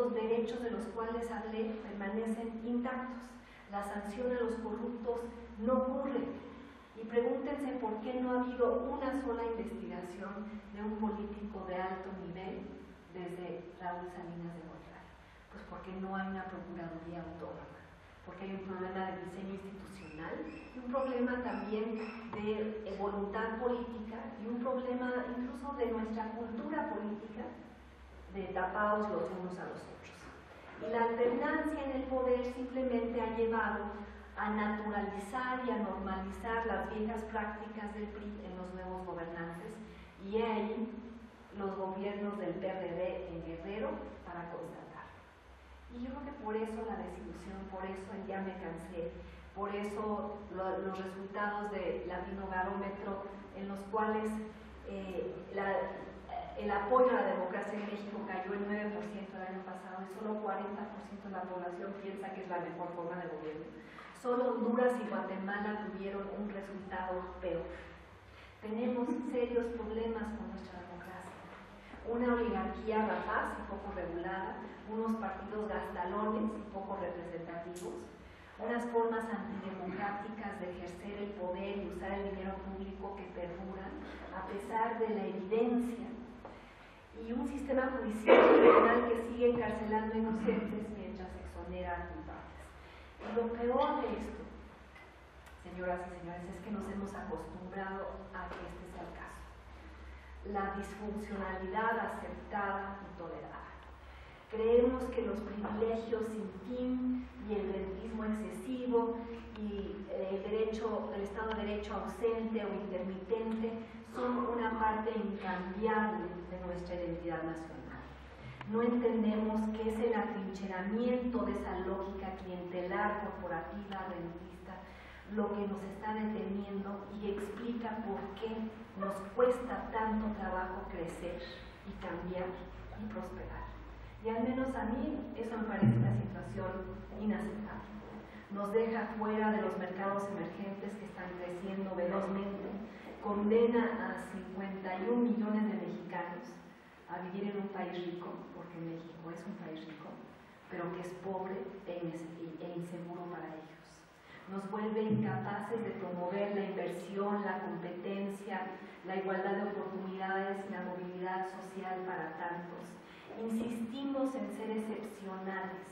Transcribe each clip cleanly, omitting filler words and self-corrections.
esos derechos de los cuales hablé permanecen intactos. La sanción a los corruptos no ocurre. Y pregúntense por qué no ha habido una sola investigación de un político de alto nivel desde Raúl Salinas de Gortari. Pues porque no hay una procuraduría autónoma, porque hay un problema de diseño institucional y un problema también de voluntad política y un problema incluso de nuestra cultura política de tapados los unos a los otros. Y la alternancia en el poder simplemente ha llevado a naturalizar y a normalizar las viejas prácticas del PRI en los nuevos gobernantes, y ahí los gobiernos del PRD en Guerrero para constatar. Y yo creo que por eso la desilusión, por eso el ya me cansé, por eso los resultados del Latinobarómetro, en los cuales el apoyo a la democracia en México cayó el 9% el año pasado y solo 40% de la población piensa que es la mejor forma de gobierno. Solo Honduras y Guatemala tuvieron un resultado peor. Tenemos serios problemas con nuestra democracia. Una oligarquía rapaz y poco regulada, unos partidos gastalones y poco representativos, unas formas antidemocráticas de ejercer el poder y usar el dinero público que perduran a pesar de la evidencia, y un sistema judicial y penal que sigue encarcelando inocentes mientras exonera a culpables. Y lo peor de esto, señoras y señores, es que nos hemos acostumbrado a que este sea el caso. La disfuncionalidad aceptada y tolerada. Creemos que los privilegios sin fin y el rentismo excesivo y el Estado de Derecho ausente o intermitente son una parte incambiable de nuestra identidad nacional. No entendemos qué es el atrincheramiento de esa lógica clientelar, corporativa, rentista, lo que nos está deteniendo y explica por qué nos cuesta tanto trabajo crecer y cambiar y prosperar. Y al menos a mí eso me parece una situación inaceptable. Nos deja fuera de los mercados emergentes que están creciendo velozmente, condena a 51 millones de mexicanos a vivir en un país rico, porque México es un país rico, pero que es pobre e inseguro para ellos. Nos vuelve incapaces de promover la inversión, la competencia, la igualdad de oportunidades y la movilidad social para tantos. Insistimos en ser excepcionales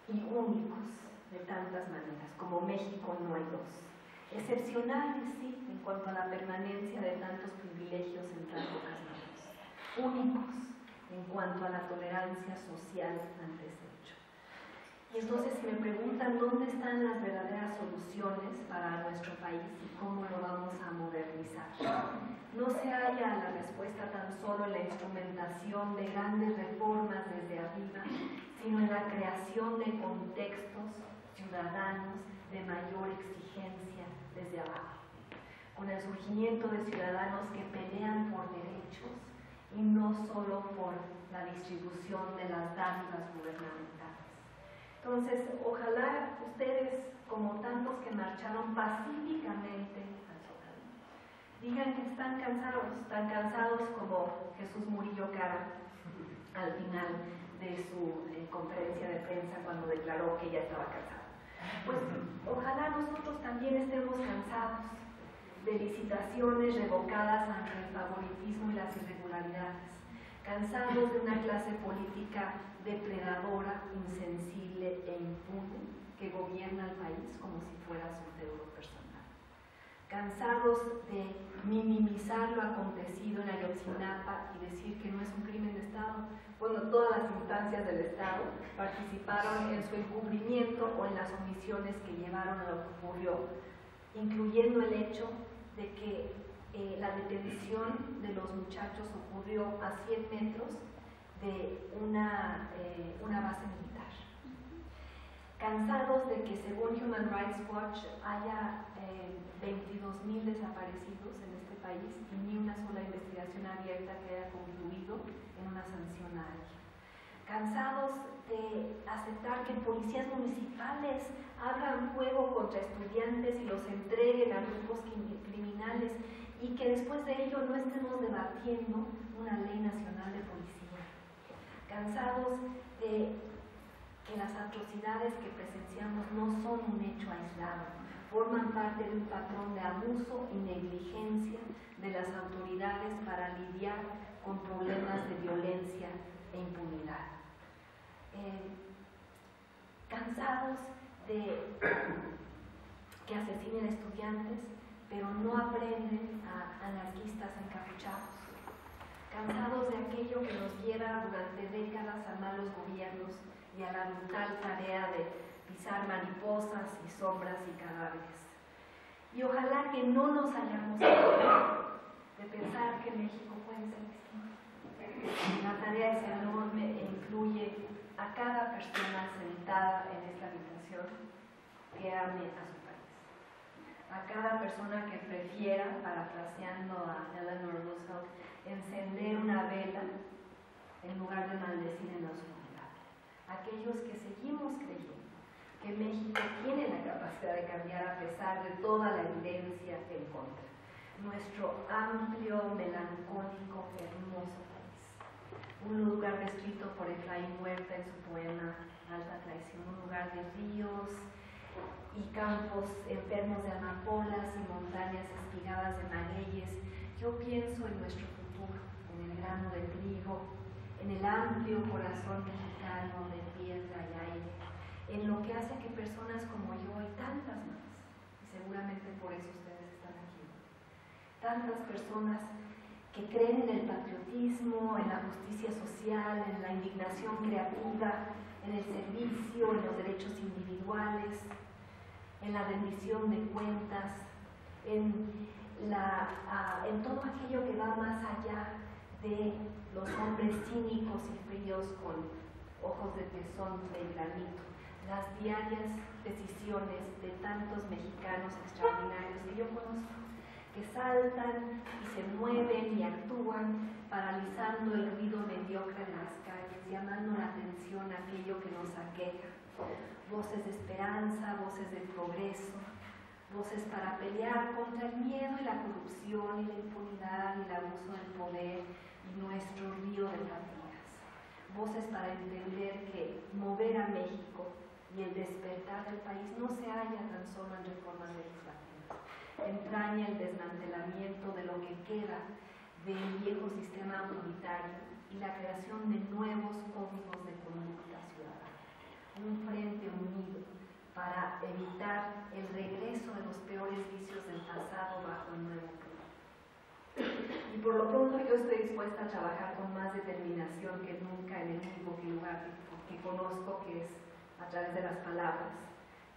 y únicos de tantas maneras, como México no hay dos. Excepcionales, sí, en cuanto a la permanencia de tantos privilegios en tan pocas manos. Únicos en cuanto a la tolerancia social ante ese hecho. Y entonces, si me preguntan dónde están las verdaderas soluciones para nuestro país y cómo lo vamos a modernizar, no se halla la respuesta tan solo en la instrumentación de grandes reformas desde arriba, sino en la creación de contextos ciudadanos de mayor exigencia desde abajo, con el surgimiento de ciudadanos que pelean por derechos y no solo por la distribución de las dádivas gubernamentales. Entonces, ojalá ustedes, como tantos que marcharon pacíficamente al Zócalo, digan que están cansados como Jesús Murillo Cara al final de su conferencia de prensa cuando declaró que ya estaba cansado. Pues ojalá nosotros también estemos cansados de licitaciones revocadas ante el favoritismo y las irregularidades, cansados de una clase política depredadora, insensible e impune que gobierna el país como si fuera su feudo personal, cansados de minimizar lo acontecido en Ayotzinapa y decir que no es un crimen de Estado, cuando todas las instancias del Estado participaron en su encubrimiento o en las omisiones que llevaron a lo que ocurrió, incluyendo el hecho de que la detención de los muchachos ocurrió a 100 metros de una base militar. Cansados de que según Human Rights Watch haya 22,000 desaparecidos en este país y ni una sola investigación abierta que haya concluido en una sanción a alguien. Cansados de aceptar que policías municipales abran fuego contra estudiantes y los entreguen a grupos criminales y que después de ello no estemos debatiendo una ley nacional de policía. cansados de que las atrocidades que presenciamos no son un hecho aislado, forman parte de un patrón de abuso y negligencia de las autoridades para lidiar con problemas de violencia e impunidad. Cansados de que asesinen estudiantes, pero no aprenden a anarquistas encapuchados. Cansados de aquello que nos lleva durante décadas a malos gobiernos y a la brutal tarea de pisar mariposas y sombras y cadáveres. Y ojalá que no nos hayamos olvidado de pensar que México puede ser distinto. La tarea es enorme e incluye a cada persona sentada en esta habitación que ame a su país. A cada persona que prefiera, parafraseando a Eleanor Roosevelt, encender una vela en lugar de maldecir en la oscuridad. Aquellos que seguimos creyendo que México tiene la capacidad de cambiar a pesar de toda la evidencia en contra. Nuestro amplio, melancólico, hermoso país. Un lugar descrito por Efraín Huerta en su poema Alta Traición, un lugar de ríos y campos enfermos de amapolas y montañas espigadas de magueyes. Yo pienso en nuestro futuro, en el grano de trigo, en el amplio corazón mexicano de tierra y aire, en lo que hace que personas como yo y tantas más, y seguramente por eso ustedes están aquí, tantas personas que creen en el patriotismo, en la justicia social, en la indignación creativa, en el servicio, en los derechos individuales, en la rendición de cuentas, en todo aquello que va más allá de los hombres cínicos y fríos con ojos de tesón de granito, las diarias decisiones de tantos mexicanos extraordinarios que yo conozco, que saltan y se mueven y actúan paralizando el ruido mediocre de las calles, llamando la atención a aquello que nos aqueja. Voces de esperanza, voces de progreso, voces para pelear contra el miedo y la corrupción y la impunidad y el abuso del poder y nuestro río de fatigas. Voces para entender que mover a México y el despertar del país no se halla tan solo en reformas legislativas. Entraña el desmantelamiento de lo que queda del viejo sistema autoritario y la creación de nuevos códigos de conducta ciudadana. Un frente unido para evitar el regreso de los peores vicios del pasado bajo el nuevo PRI. Y por lo pronto yo estoy dispuesta a trabajar con más determinación que nunca en el único lugar que conozco, que es a través de las palabras,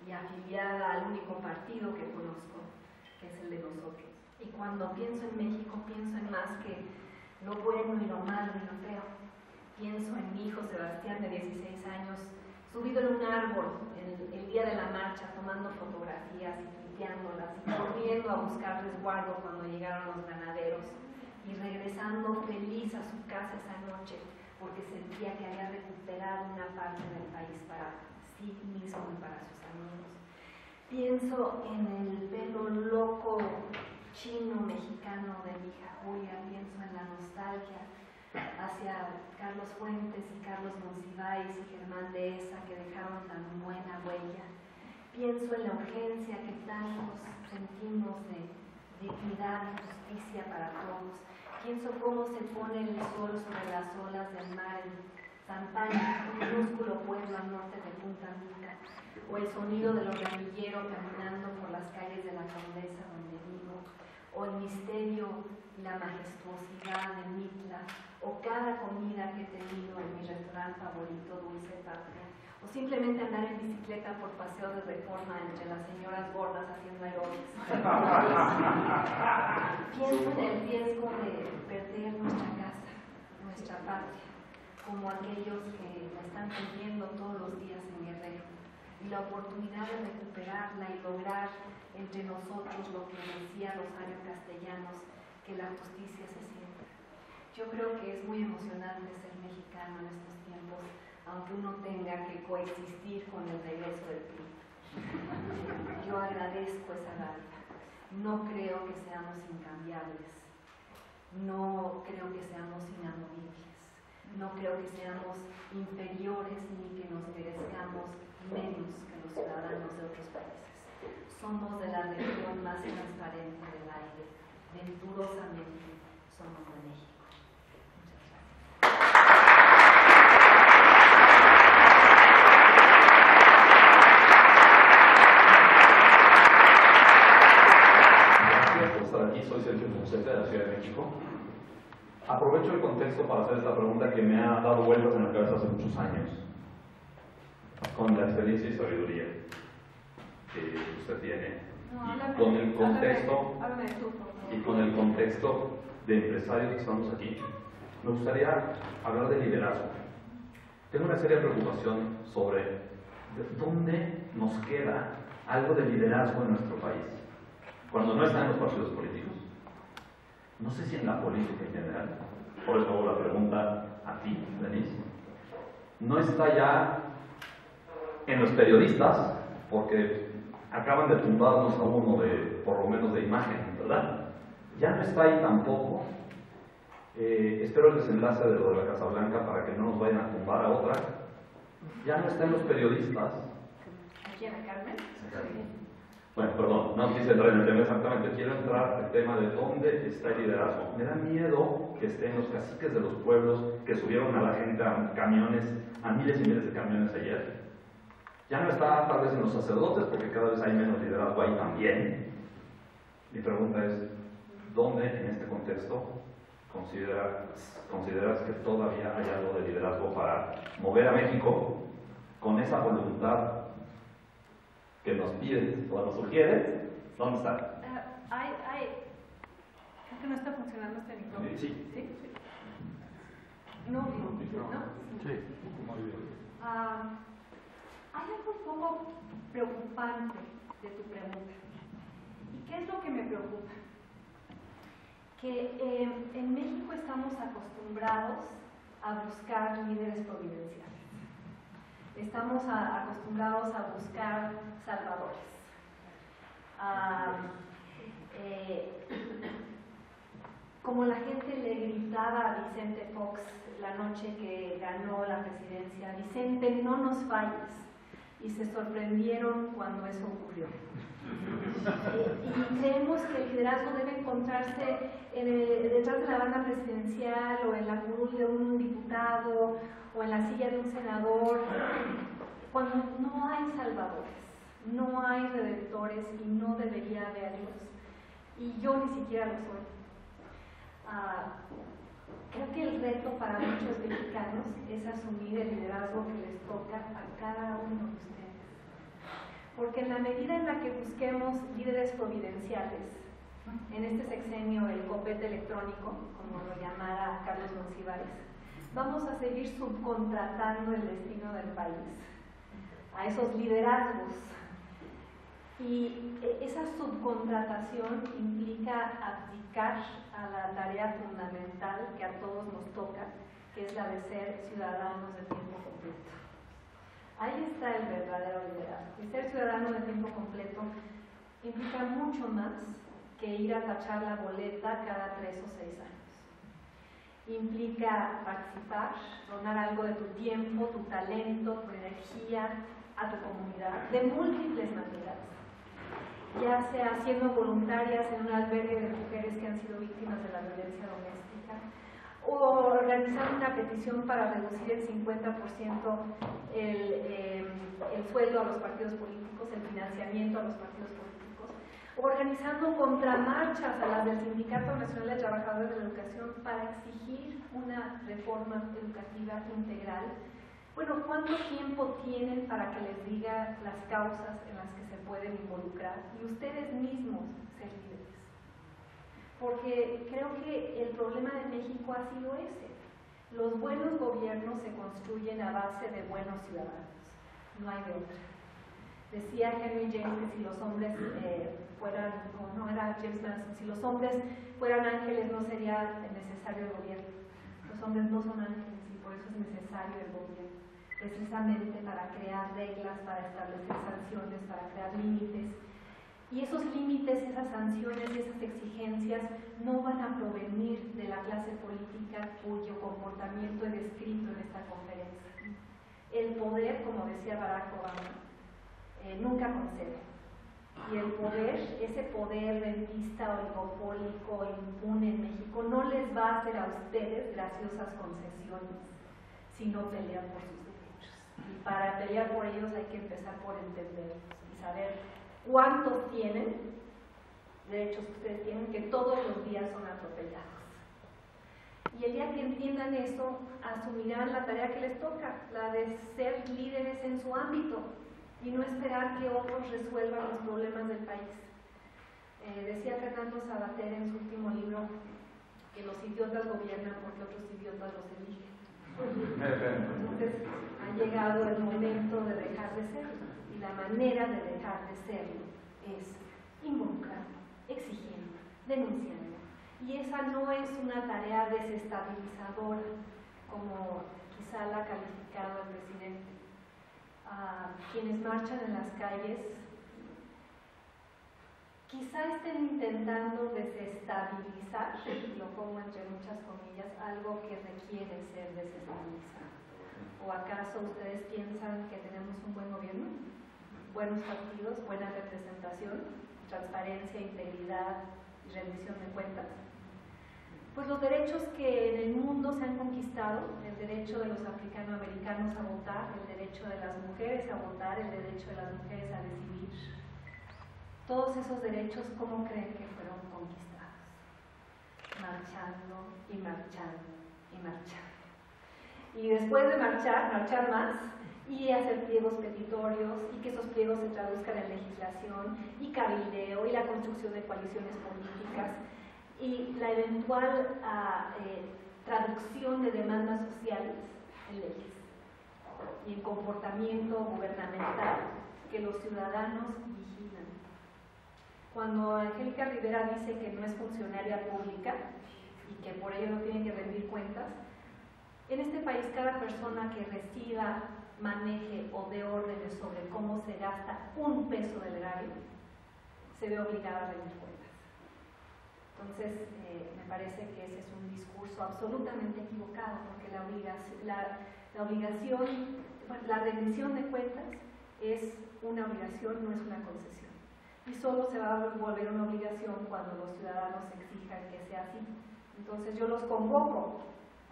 y afiliada al único partido que conozco, que es el de nosotros. Y cuando pienso en México, pienso en más que lo bueno y lo malo y lo feo. Pienso en mi hijo Sebastián, de 16 años, subido en un árbol el día de la marcha, tomando fotografías y tuiteándolas y corriendo a buscar resguardo cuando llegaron los ganaderos y regresando feliz a su casa esa noche porque sentía que había recuperado una parte del país para sí mismo y para sus amigos. Pienso en el pelo loco chino mexicano de mi hija Julia, pienso en la nostalgia hacia Carlos Fuentes y Carlos Monsiváis y Germán Dehesa, que dejaron tan buena huella. Pienso en la urgencia que tantos sentimos de dignidad y justicia para todos. Pienso cómo se pone el sol sobre las olas del mar en Zampani, un minúsculo pueblo al norte de Punta Rica, o el sonido de los ramilleros caminando por las calles de la Condesa donde vivo, o el misterio y la majestuosidad de Mitla, o cada comida que he tenido en mi restaurante favorito, Dulce Patria, o simplemente andar en bicicleta por paseos de Reforma entre las señoras gordas haciendo aeróbics. Pienso en el riesgo de perder nuestra casa, nuestra patria, como aquellos que la están perdiendo todos los días en Guerrero, y la oportunidad de recuperarla y lograr entre nosotros lo que decía Rosario Castellanos, que la justicia se siembra. Yo creo que es muy emocionante ser mexicano en estos tiempos, aunque uno tenga que coexistir con el regreso del PRI. Yo agradezco esa labia. No creo que seamos incambiables, no creo que seamos inamovibles, No creo que seamos inferiores ni que nos merezcamos menos que los ciudadanos de otros países. Somos de la región más transparente del aire. Venturosamente somos de México. Soy Sergio Fonseca de la Ciudad de México. Aprovecho el contexto para hacer esta pregunta que me ha dado vueltas en la cabeza hace muchos años, con la experiencia y sabiduría que usted tiene, y con el contexto y con el contexto de empresarios que estamos aquí. Me gustaría hablar de liderazgo. Tengo una seria preocupación sobre dónde nos queda algo de liderazgo en nuestro país cuando no están en los partidos políticos. No sé si en la política en general, por eso hago la pregunta a ti, Denise. No está ya en los periodistas, porque acaban de tumbarnos a uno de, por lo menos de imagen, ¿verdad? Ya no está ahí tampoco. Espero el desenlace de lo de la Casa Blanca para que no nos vayan a tumbar a otra. Ya no está en los periodistas. ¿Aquí en la Carmen? Bueno, perdón, no quise entrar en el tema exactamente, quiero entrar al tema de dónde está el liderazgo. Me da miedo que estén los caciques de los pueblos que subieron a la gente a camiones, a miles y miles de camiones ayer. Ya no está tal vez en los sacerdotes, porque cada vez hay menos liderazgo ahí también. Mi pregunta es, ¿dónde en este contexto consideras que todavía hay algo de liderazgo para mover a México con esa voluntad que nos piden o nos sugiere? ¿Dónde está? Creo que no está funcionando este micrófono. Sí. ¿Sí? No. Sí. Hay algo un poco preocupante de tu pregunta. ¿Y qué es lo que me preocupa? Que en México estamos acostumbrados a buscar líderes providenciales. Estamos acostumbrados a buscar salvadores. Como la gente le gritaba a Vicente Fox la noche que ganó la presidencia, Vicente, no nos falles, y se sorprendieron cuando eso ocurrió. Y creemos que el liderazgo debe encontrarse detrás de la banda presidencial o en la curul de un diputado o en la silla de un senador, cuando no hay salvadores, no hay redentores y no debería haberlos. Y yo ni siquiera lo soy. Creo que el reto para muchos mexicanos es asumir el liderazgo que les toca a cada uno de ustedes. Porque en la medida en la que busquemos líderes providenciales, en este sexenio el copete electrónico, como lo llamara Carlos Monsiváis, vamos a seguir subcontratando el destino del país a esos liderazgos. Y esa subcontratación implica abdicar a la tarea fundamental que a todos nos toca, que es la de ser ciudadanos de tiempo completo. Ahí está el verdadero liderazgo. Y ser ciudadano de tiempo completo implica mucho más que ir a tachar la boleta cada 3 o 6 años. Implica participar, donar algo de tu tiempo, tu talento, tu energía a tu comunidad, de múltiples maneras. Ya sea siendo voluntarias en un albergue de mujeres que han sido víctimas de la violencia doméstica, o organizar una petición para reducir el 50% el sueldo a los partidos políticos, el financiamiento a los partidos políticos, o organizando contramarchas a las del Sindicato Nacional de Trabajadores de la Educación para exigir una reforma educativa integral. Bueno, ¿cuánto tiempo tienen para que les diga las causas en las que se pueden involucrar y ustedes mismos ser líderes? Porque creo que el problema de México ha sido ese. Los buenos gobiernos se construyen a base de buenos ciudadanos, no hay de otra. Decía Henry James que si los hombres fueran, o no era James Madison, si los hombres fueran ángeles no sería necesario el gobierno. Los hombres no son ángeles y por eso es necesario el gobierno, precisamente para crear reglas, para establecer sanciones, para crear límites. Y esos límites, esas sanciones, esas exigencias no van a provenir de la clase política cuyo comportamiento he descrito en esta conferencia. El poder, como decía Barack Obama, nunca concede. Y el poder, ese poder rentista, oligopólico, impune en México, no les va a hacer a ustedes graciosas concesiones, sino pelear por sus derechos. Y para pelear por ellos hay que empezar por entenderlos y saber cuántos tienen, derechos que ustedes tienen, que todos los días son atropellados. Y el día que entiendan eso, asumirán la tarea que les toca, la de ser líderes en su ámbito, y no esperar que otros resuelvan los problemas del país. Decía Fernando Sabater en su último libro que los idiotas gobiernan porque otros idiotas los eligen. Entonces ha llegado el momento de dejar de serlo, y la manera de dejar de serlo es involucrando, exigiendo, denunciando. Y esa no es una tarea desestabilizadora, como quizá la ha calificado el presidente. Quienes marchan en las calles quizá estén intentando desestabilizar, lo pongo entre muchas comillas, algo que requiere ser desestabilizado. ¿O acaso ustedes piensan que tenemos un buen gobierno, buenos partidos, buena representación, transparencia, integridad y rendición de cuentas? Pues los derechos que en el mundo se han conquistado, el derecho de los africanoamericanos a votar, el derecho de las mujeres a votar, el derecho de las mujeres a decidir, todos esos derechos, ¿cómo creen que fueron conquistados? Marchando y marchando y marchando. Y después de marchar, marchar más y hacer pliegos petitorios y que esos pliegos se traduzcan en legislación y cabildeo y la construcción de coaliciones políticas y la eventual traducción de demandas sociales en leyes y en comportamiento gubernamental que los ciudadanos vigilan. Cuando Angélica Rivera dice que no es funcionaria pública y que por ello no tiene que rendir cuentas, en este país cada persona que reciba, maneje o dé órdenes sobre cómo se gasta un peso del erario se ve obligada a rendir cuentas. Entonces, me parece que ese es un discurso absolutamente equivocado, porque la rendición de cuentas es una obligación, no es una concesión. Y solo se va a volver una obligación cuando los ciudadanos exijan que sea así. Entonces, yo los convoco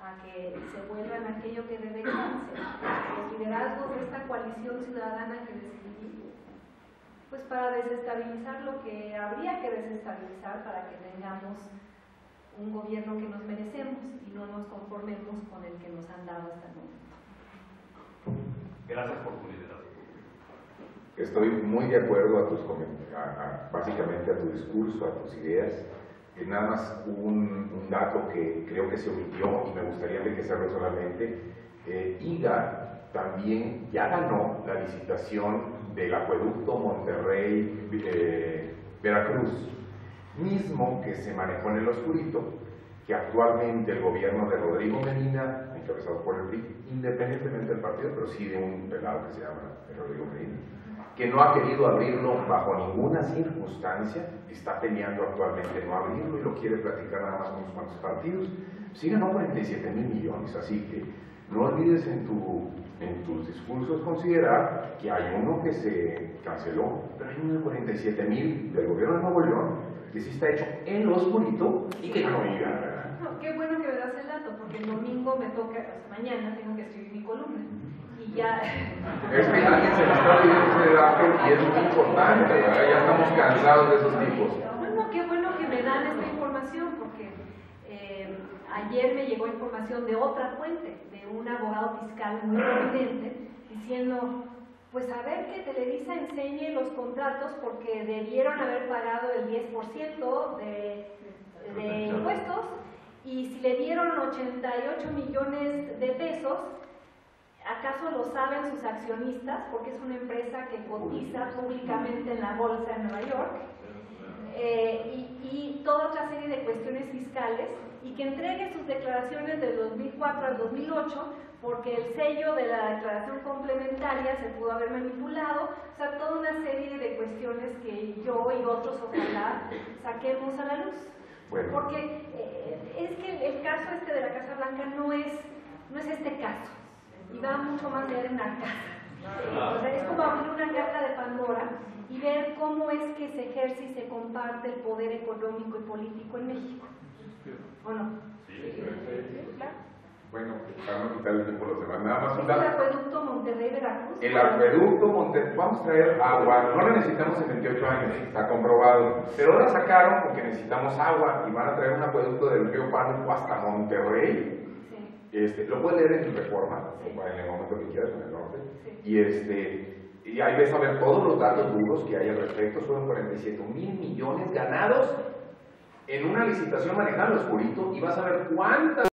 a que se vuelvan aquello que debe ser, los liderazgos de esta coalición ciudadana que decidí, pues para desestabilizar lo que habría que desestabilizar para que tengamos un gobierno que nos merecemos y no nos conformemos con el que nos han dado hasta el momento. Gracias por tu liderazgo. Estoy muy de acuerdo básicamente a tu discurso, a tus ideas. Nada más un dato que creo que se omitió y me gustaría enriquecerlo solamente. IGA también ya ganó la licitación del acueducto Monterrey-Veracruz, mismo que se manejó en el oscurito, que actualmente el gobierno de Rodrigo Medina, encabezado por el PRI, independientemente del partido, pero sí de un pelado que se llama Rodrigo Medina, que no ha querido abrirlo bajo ninguna circunstancia, está peleando actualmente no abrirlo y lo quiere platicar nada más con unos cuantos partidos. Sí ganó 47,000 millones, así que no olvides en tus discursos considerar que hay uno que se canceló, pero hay uno de 47,000 del gobierno de Nuevo León que sí está hecho en lo oscurito y que no diga. No, qué bueno que me das el dato, porque el domingo me toca, mañana tengo que escribir mi columna. Y ya. Es que alguien se le está pidiendo ese dato y es muy importante, ¿verdad? Ya estamos cansados de esos tipos. Bueno, qué bueno que me dan esta información, porque ayer me llegó información de otra fuente, de un abogado fiscal muy prominente, diciendo, pues a ver que Televisa enseñe los contratos porque debieron haber pagado el 10% de impuestos, y si le dieron 88 millones de pesos, ¿acaso lo saben sus accionistas? Porque es una empresa que cotiza públicamente en la bolsa de Nueva York, y toda otra serie de cuestiones fiscales, y que entregue sus declaraciones del 2004 al 2008, porque el sello de la declaración complementaria se pudo haber manipulado, o sea, toda una serie de cuestiones que yo y otros ojalá saquemos a la luz. Bueno. Porque es que el caso este de la Casa Blanca no es este caso, y va mucho más allá de una casa. O sea, es como abrir una caja de Pandora y ver cómo es que se ejerce y se comparte el poder económico y político en México. ¿O no? Sí, claro. Bueno, para no quitar el tiempo a los demás, nada más ¿Es un el dato. acueducto Monterrey-Veracruz? El acueducto Monterrey, vamos a traer agua, no la necesitamos en 28 años, está comprobado, pero ahora sacaron porque necesitamos agua y van a traer un acueducto del río Pánuco hasta Monterrey. Sí. Lo puedes leer en Reforma, Sí. en el momento que quieras, en el norte, Sí. y ahí ves a ver todos los datos duros que hay al respecto. Fueron 47,000 millones ganados en una licitación manejada al oscurito, y vas a ver cuántas